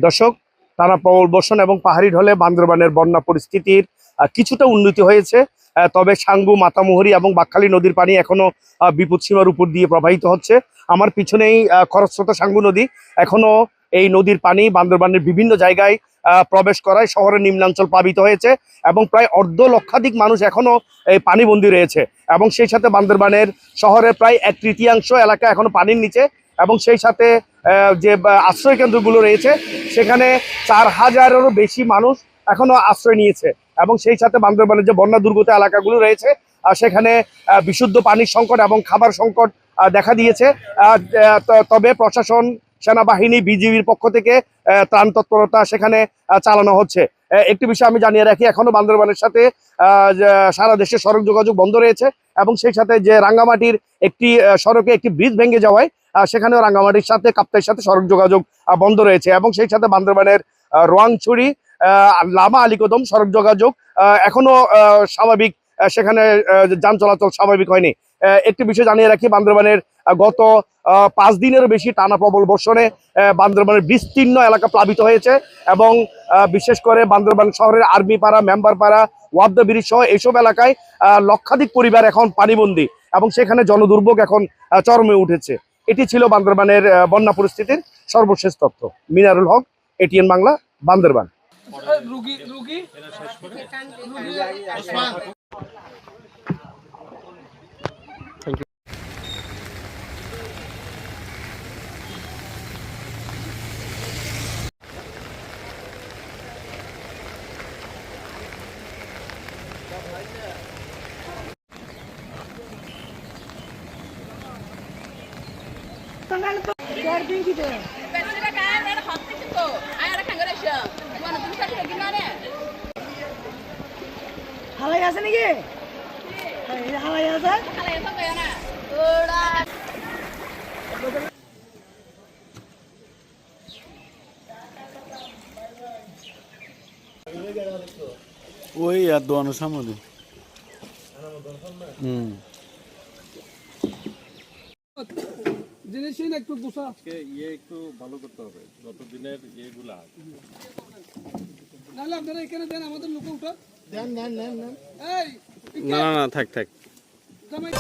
দর্শক, টানা প্রবল বর্ষণ এবং পাহাড়ি ঢলে বান্দরবানের বন্যা পরিস্থিতির কিছুটা উন্নতি হয়েছে। তবে সাঙ্গু, মাতামুহুরী এবং বাকখালী নদীর পানি এখনো বিপদসীমার উপর দিয়ে প্রবাহিত হচ্ছে। আমার পিছনেই খরস্রোতা সাঙ্গু নদী। এখনো এই নদীর পানি বান্দরবানের বিভিন্ন জায়গায় প্রবেশ করায় শহরের নিম্নাঞ্চল প্লাবিত হয়েছে এবং প্রায় অর্ধ লক্ষাধিক মানুষ এখনো এই পানিবন্দী রয়েছে এবং সেই সাথে বান্দরবানের শহরের প্রায় 1/3 এলাকা এখনো পানির নিচে এবং সেই সাথে যে আশ্রয় কেন্দ্রগুলো রয়েছে সেখানে 4000-এরও বেশি মানুষ এখনো আশ্রয় নিয়েছে এবং সেই সাথে বান্দরবানের যে বন্যা দুর্গত এলাকাগুলো রয়েছে সেখানে বিশুদ্ধ পানির সংকট এবং খাবার সংকট দেখা দিয়েছে। তবে প্রশাসন, সেনাবাহিনী, বিজিবির পক্ষ থেকে ত্রাণ তৎপরতা সেখানে চালানো হচ্ছে। একটি বিষয় আমি জানিয়ে রাখি, এখনো বান্দরবানের সাথে সারা দেশে সড়ক যোগাযোগ বন্ধ রয়েছে এবং সেই সাথে যে রাঙ্গামাটির একটি সড়কে একটি ব্রিজ ভেঙে যাওয়ায় সেখানেও রাঙ্গামাটির সাথে কাপ্তাইয়ের সাথে সড়ক যোগাযোগ বন্ধ রয়েছে এবং সেই সাথে বান্দরবানের রোয়াংছড়ি, লামা আলীকদম সড়ক যোগাযোগ এখনো স্বাভাবিক, সেখানে যান চলাচল স্বাভাবিক হয়নি। একটি বিষয় জানিয়ে রাখি, বান্দরবানের গত 5 দিনেরও বেশি টানা প্রবল বর্ষণে বান্দরবানের বিস্তীর্ণ এলাকা প্লাবিত হয়েছে এবং বিশেষ করে বান্দরবান শহরের আর্মি পাড়া, মেম্বার পাড়া, ওয়াবদা ব্রিজ সহ এইসব এলাকায় লক্ষাধিক পরিবার এখন পানিবন্দী এবং সেখানে জনদুর্ভোগ এখন চরমে উঠেছে। এটি ছিল বান্দরবানের বন্যা পরিস্থিতির সর্বশেষ তথ্য। মিনারুল হক, এটিএন বাংলা, বান্দরবান। হালাই আছে নাকি? হালাই আছে? ওই আর দোয়ানো সামনে জিনিসই একটু দোষা একটু ভালো করতে হবে যতদিনের ইয়েগুলা নাহলে আপনারা এখানে দেন, আমাদের লোক উঠা দেন এই না থাক জামাই